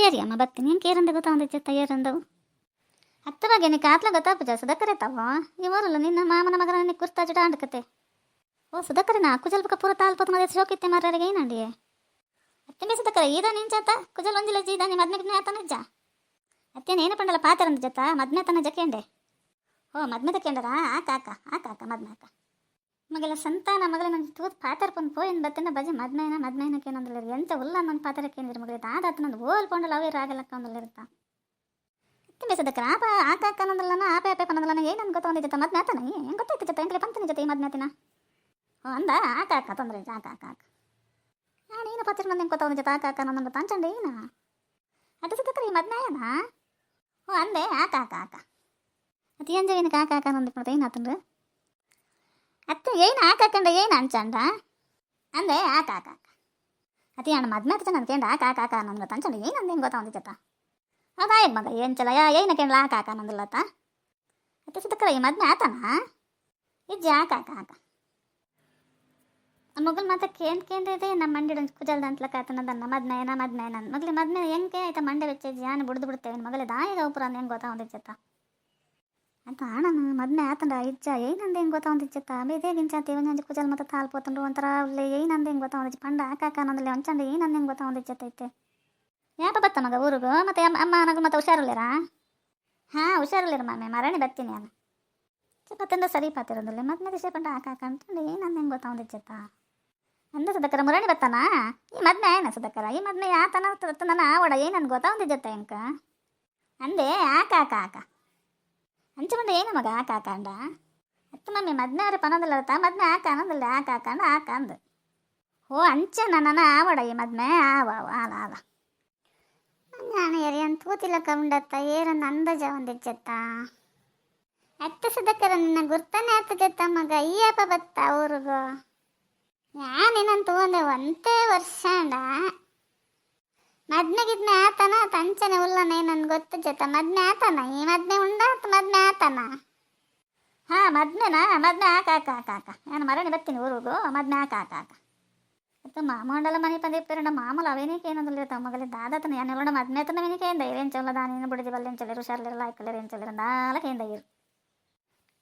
ಏರಿ ಅಮ್ಮ ಬರ್ತೀನಿ ಏನು ಕೇರಂದ ಗೊತ್ತಾಂದಿಚ್ಚ ತಯ್ಯರಂದವು ಅತ್ತ ಬಗ್ಗೆ ನೀ ಕಾತ್ಲ ಗೊತ್ತಾಪಜ ಸುಧಾಕರೇತವ ಈ ಊರಲ್ಲ ನಿನ್ನ ಮಾಮನ ಮಗನ ನೀ ಕುರ್ತಾ ಜಟ ಅಂಡ್ಕತೆ ಓ ಸುಧಾಕರನ ಕುಜಲ್ ಪೂರ ತಾಲ್ಪತ್ ಮದೆ ಶೋಕಿತ್ತೆ ಮಾರ್ಯಾರಿಗೆ ಏನಂಡಿ ಅತ್ತೆ ಮೇ ಸುಧಾಕರ ಈದ ನಿನ್ ಜಾತ ಕುಜಲ್ ಒಂಜಿಲ ಜೀದ ನಿಮ್ಮ ಮದ್ಮೆಗೆ ಆತನ ಜಾ ಅತ್ತೇನು ಏನು ಪಂಡಲ್ಲ ಪಾತರಂದ ಜತ ಮದ್ಮೆ ತನ ಜಕೇಂಡೆ ಓ ಮದ್ಮೆ ತಕೇಂಡರಾ ಆಕ ಮದ್ಮೆ ಆಕ ಮಗಲ ಸಂತಾನ ಮಗಲ ನನ್ನ ತೂತ್ ಪಾತರ ಪಂದು ಪೋಯಿನ ಬತ್ತನ ಬಜೆ ಮದ್ಮೈನಕ್ಕೆ ಏನಂದ್ರೆ ಎಂತ ಉಲ್ಲ ನನ್ನ ಪಾತರಕ್ಕೆ ಏನಿದ್ರು ಮಗಲ ದಾದಾತ ನಂದು ಓಲ್ ಪೊಂಡಲ್ಲ ಅವೇ ರಾಗಲಕ್ಕ ಒಂದಲ್ಲ ಇರುತ್ತಾ ಅತ್ತೆ ಬೇಸದಕ್ಕ ಆಕ ಅನ್ನೋದಲ್ಲ ಆಪೆ ಪನ್ನದಲ್ಲ ಏನು ಗೊತ್ತಾಗಿದ್ದ ಮದ್ಮೆ ಆತನ ಏನು ಗೊತ್ತಾಯ್ತು ಜೊತೆ ಎಂಟ್ಲೆ ಪಂತನ ಜೊತೆ ಈ ಮದ್ಮೆತಿನ ಓ ಅಂದ ಆಕ ತೊಂದರೆ ಆಕ ನಾನು ಏನು ಪಾತ್ರ ನಂದು ಹೆಂಗೆ ಗೊತ್ತಾಗ ಜೊತೆ ಆಕ ನನ್ನ ತಂಚಂಡೆ ಏನ ಅದು ಸುತ್ತ ಈ ಮದ್ಮೆ ಏನ ಓ ಅಂದೆ ಆಕ ಅದು ಏನು ಜೀವನಕ್ಕೆ ಆಕ ನಂದು ಪಡ್ತ ಏನು ಆತಂದ್ರೆ ಅತ್ತೆ ಏನು ಹಾಕಂಡ ಏನು ಅಂಚಂಡ ಅಂದೆ ಆಕ ಅತಿ ಅಣ್ಣ ಮದ್ಮೆ ನಾನು ಕೇಂಡ ಆಕ ನನ್ಗೆ ತಂಚಂಡ ಏನು ಅಂದೇನು ಗೊತ್ತಾಂದಿತ್ತ ಅದಾಯ್ ಮಗ ಏನು ಚಲ ಏನು ಕೇಂಡ ಆಕ ನಂದಿಲ್ಲತ್ತ ಅತ್ತೆ ಸುತ್ತಕ್ಕರ ಈ ಮದ್ಮೆ ಆತನ ಇಜ್ಜಿ ಆಕ ಮಗಲ್ ಮಾತ ಕೇಂದ್ರಿದೆ ನಮ್ಮ ಮಂಡಿ ಕುಜಲ್ದ ಅಂತಲಕ್ಕ ಆತನದನ್ನ ಮದ್ಮೆ ನನ್ನ ಮಗಲಿ ಮದ್ಮೆ ಹೆಂಗೆ ಆಯ್ತಾ ಮಂಡೆ ವೆಚ್ಚ ಜಾನ ಬಿಡ್ತೇವೆ ಮಗಲೇ ದಾಯಿಗ ಉಪುರ ಅಂದ ಹೆಂಗೆ ಗೊತ್ತಾಂದಿಚ್ಚತ್ತ ಅಂತ ಅಣ್ಣ ಮದ್ಮೆ ಆತಂಡ ಇಜ್ಜ ಏನಂದ ಹೆಂಗೆ ಗೊತ್ತಾಂದಿಚ್ಚತ್ತ ಬೇದೇ ಗಿಂಚಾತಿ ಒಂಜಿ ಕುಜಲ್ ಮತ್ತೆ ತಾಲ್ಪೋತಂಡು ಒಂಥರ ಅವಲ್ಲಿ ಏನಂದ ಹೆಂಗೆ ಗೊತ್ತಾಂದಿಚ್ಚ ಪಂಡ ಆಕ ನಂದಲ್ಲಿ ಒಂಚಂಡ ಏನಂದ ಹೆಂಗೆ ಗೊತ್ತಾಂದಿಚ್ಚತ್ತೈತೆ ಯಾಪ ಬತ್ತ ಮಗ ಊರಿಗೂ ಮತ್ತೆ ಅಮ್ಮ ನನಗೆ ಮತ್ತೆ ಹುಷಾರಿಲ್ಲರ ಹಾಂ ಹುಷಾರಿಲ್ಲರ ಮಾಮೆ ಮರಣಿ ಬರ್ತೀನಿ ನಾನು ಚಪ್ಪತ್ತಂಡ ಸರಿ ಪಾತಿರೋದಿಲ್ಲ ಮದ್ಮೆ ದಿವಸ ಪಂಡ ಆಕ ಅಂತಂಡು ಏನಂದ ಹೆಂಗೆ ಗೊತ್ತಾಂದಿಚ್ಚತ್ತ ಅಂದ ಸುಧಕರ ಮುರಣಿ ಬತ್ತಾನ ಈ ಮದ್ಮೆ ಏನ ಸುಧಕರ ಈ ಮದ್ಮೆ ಆತನ ನನ್ನ ಆವಡ ಏನಂದು ಗೊತ್ತಾಂದಿದ್ದತ್ತ ಹೆಂಕ ಅಂದೆ ಆಕ ಅಂಚಮಂಡ ಏನು ಮಗ ಆಕ ಅಂಡ ಅತ್ತ ಮಮ್ಮಿ ಮದ್ಮೆ ಅವ್ರೆ ಪನ್ನೋದಿಲ್ಲತ್ತ ಮದ್ಮೆ ಆಕ ಅನ್ನೋದಿಲ್ಲ ಆಕ ಅಂದ ಓ ಅಂಚೆ ನನ್ನ ಆವಡ ಈ ಮದ್ಮೆ ಆಲ ನಾನು ಎರಿಯನ್ ತೂತಿಲ್ಲ ಕಂಡತ್ತ ಏರನ್ನ ಅಂದಜ ಒಂದಿಚ್ಚತ್ತ ಅತ್ತ ಸುಧಕರ ನಿನ್ನ ಗುರ್ತಾನೆ ಆತದತ್ತ ಮಗ ಅಯ್ಯಪ್ಪ ಬತ್ತ ಊರಿಗೂ ನಾನೇನಂತ ಒಂದೆ ಒಂದೇ ವರ್ಷ ಅಂಡ ಮದ್ಮೆಗಿದ್ನೆ ಆತನ ತಂಚನೆ ಉಲ್ಲನೆ ನನ್ಗೆ ಗೊತ್ತು ಜೊತೆ ಮದ್ಮೆ ಆತನ ಈ ಮದ್ಮೆ ಉಂಡಾತ ಮದ್ಮೆ ಆತನ ಹಾಂ ಮದ್ಮೆನಾ ಮದ್ಮೆ ಆಕ ನಾನು ಮರಣಿ ಬರ್ತೀನಿ ಊರಿಗೂ ಮದ್ಮೆ ಆಕ ಮತ್ತು ಮಾಮೂಂಡಲ್ಲ ಮನೆ ಪಂದಿಪ್ಪೇರಂಡ ಮಾಮೂಲು ಅವೇನೇಕೆ ಏನಂದಿಲ್ಲ ತಮ್ಮಗಲಿ ದಾದಾತನ ಏನೆಲ್ಲ ಮದ್ಮೆ ಆತನ ವಿನಿಕೆ ಎಂದ ಏನ್ ಚೊಲ್ಲ ದಾನೇನು ಬಿಡಿದಿ ಬಲ್ಲೇನು ಚೊಲ್ಲರು ಹುಷಾರಿಲ್ಲ ಆಯ್ಕಲ್ಲರು ಏನು ಚೊಲ್ಲರು ನಾಲ್ಕು ಏನ್ ಇರು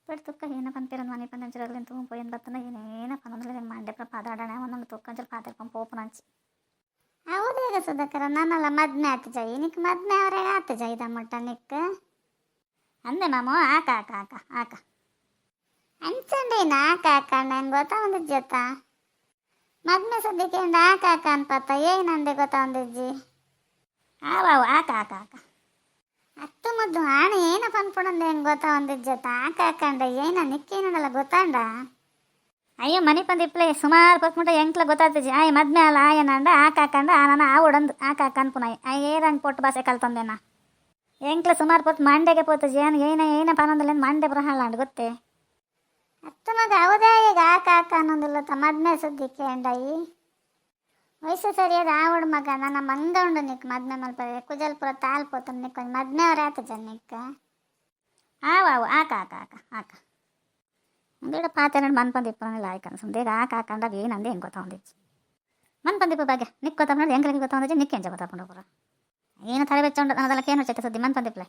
ಬಿಟ್ಟು ತುಕ್ಕ ಏನ ಪಂಪಿರಂದು ಮನೆ ಪಂದಂಚಿರಲಿ ತುಂಬ ಪೋಯನ್ ಬತ್ತನ ಏನೇನ ಪನ್ನೊಂದಿಲ್ಲ ಹೆಂಗೆ ಮಂಡ್ಯಪ್ಪ ಪಾದಾಡಣೆ ಒಂದೊಂದು ತುಕ್ಕಂಚಲು ಪಾತಿರ್ಕೊಂಡು ಪೋಪನ ಹಂಚಿ ಹೌದೇಗ ಸುಧಾಕರ ನನ್ನಲ್ಲ ಮದ್ಮೆ ಆತ ಜೈ ನಿಕ್ ಮದ್ಮೆ ಅವ್ರಾಗ ಆತ ಜೈ ದಮ್ಮಟ್ಟ ನಿಕ್ ಅಂದೆ ಮಾಮು ಆಕ ಅಂಚಂಡೇನ ಆಕ ನಂಗೆ ಗೊತ್ತಾವಂದಿಜ್ಜಿ ಜೊತ್ತ ಮದ್ಮೆ ಸದ್ಯಕ್ಕೆ ಆಕ ಅನ್ಪತ್ತ ಏನಂದೆ ಗೊತ್ತಾವಂದಿಜ್ಜಿ ಆವ ಆಕ ಅತ್ತು ಮುದ್ದು ಆಣ ಏನಪ್ಪ ಅನ್ಪುಣಂದೆ ಹೆಂಗೆ ಗೊತ್ತಾವಂದಿಜ್ಜಿ ಜೊತ್ತ ಆಕ ಏನ ನಿಕ್ಕೇನಲ್ಲ ಗೊತ್ತಾಂಡ ಅಯ್ಯೋ ಮನೆ ಪಂದಿಪ್ಲೆ ಸುಮಾರು ಕೊತ್ಮುಟ ಎಂಕ್ಲ ಗೊತ್ತಾಗ್ತಜಿ ಆಯ್ ಮದ್ಮೆ ಅಲ್ಲ ಆಯನಂಡ ಆಕಾಕಂಡ ನಾನು ಆ ಒಡಂದು ಆಕಾಕ ಅನ್ಪುನ ಏರಂಗೆ ಪೊಟ್ಟು ಭಾಷೆ ಕಲ್ತಂದೇನ ಎಂಕ್ಲ ಸುಮಾರು ಪೊತ್ತು ಮಂಡೆಗೆ ಪೋತಜಿ ಏನ ಪನ್ನೊಂದಿಲ್ಲ ಮಂಡೆ ಬರಹಲ್ಲ ಅಂಡ್ ಗೊತ್ತೇ ಅತ್ತ ಮಗ ಹೌದಾ ಈಗ ಆಕ ಅನ್ನೊಂದಿಲ್ಲ ಮದ್ಮೆ ಸುದ್ದಿಕ್ಕೆ ಅಂಡಾಯಿ ವಯಸ್ಸು ಸರಿಯಾದ ಆವಡು ಮಗ ನನ್ನ ಮಂಗ ಉಂಡು ನಿಕ್ ಮದ್ಮೆ ಮಲ್ಪದೆ ಕುಜಲ್ಪುರ ತಾಲ್ಪೋತ ನಿಕ್ ಮದ್ಮೆ ಅವ್ರ ಆತ ಜನಿಕ್ ಆವು ಆಕ ಬೇಡ ಪಾತೆರಡು ಮನ್ಪಂದಿಪ್ಪನಿಲ್ಲ ಆಯ್ಕನ ಸುಂದೇಗ ಆಕಾಂಡಾಗ ಏನಂದೆ ಹೆಂಗೆ ಗೊತ್ತಾವಂದಿಚ್ಚಿ ಮನ್ಪಂದಿಪ್ಪ ಬಗ್ಗೆ ನಿಕ್ ಗೊತ್ತಾಗ ಹೆಂಗೆ ಗೊತ್ತಾವಂದಿಚ್ಚಿ ನಿಕ್ಕೆ ಎಂಜ ಗೊತ್ತಾಕೊಂಡು ಬರ ಏನು ತಲೆ ಬೆಚ್ಚ ಉಂಡು ನನ್ನದೆಲ್ಲ ಕೇನು ಚಟ್ಟ ಸುದ್ದಿ ಮನ್ಪಂದಿಪ್ಲೆ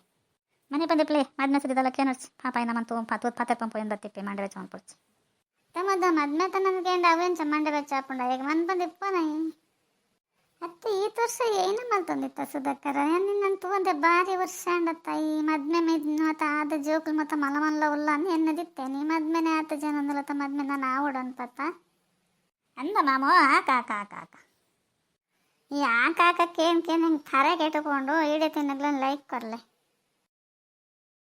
ಮನೆ ಪಂದಿಪ್ಲೆ ಮದ್ಮೆ ಸುದ್ದಿದೆಲ್ಲ ಕೇನು ಪಾಪ ಇನ್ನ ಮಂತು ಪಾತೆ ಪಂಪು ಎಂದು ತಿಪ್ಪಿ ಮಂಡೆ ಬೆಚ್ಚ ಮನ್ಪುಡ್ಚಿ ತಮ್ಮದ ಮದ್ಮೆ ತನಗೆ ಅವೇಂಚ ಮಂಡೆ ಬೆಚ್ಚ ಹಾಕೊಂಡ ಈಗ ಮನ್ಪಂದಿಪ್ಪ ನೈ ಅತ್ತೆ ಈ ವರ್ಷ ಏನು ಮಲ್ತಂದಿತ್ತ ಸುಧಾಕರ ನಿನ್ನಂತೂ ಒಂದೇ ಭಾರಿ ವರ್ಷ ಅಂಡತ್ತ ಈ ಮದ್ಮೆ ಮತ್ತ ಆದ ಜೋಕುಲ್ ಮತ್ತು ಮಲಮಲ್ಲ ಉಲ್ಲ ಅಂದು ಎನ್ನದಿತ್ತೆ ನೀ ಮದ್ಮೆನೆ ಆತ ಜನಂದಲತ್ತ ಮದ್ಮೆ ನಾನು ಆವಡು ಅನ್ಪತ್ತ ಅಂದ ಮಾಮೋ ಆಕ ಈ ಆಕ ಕೇನ್ ಹಿಂಗೆ ಥರ ಕೆಟ್ಟುಕೊಂಡು ಈಡೆ ತಿನ್ನಗ್ಲನ್ ಲೈಕ್ ಕೊರ್ಲೆ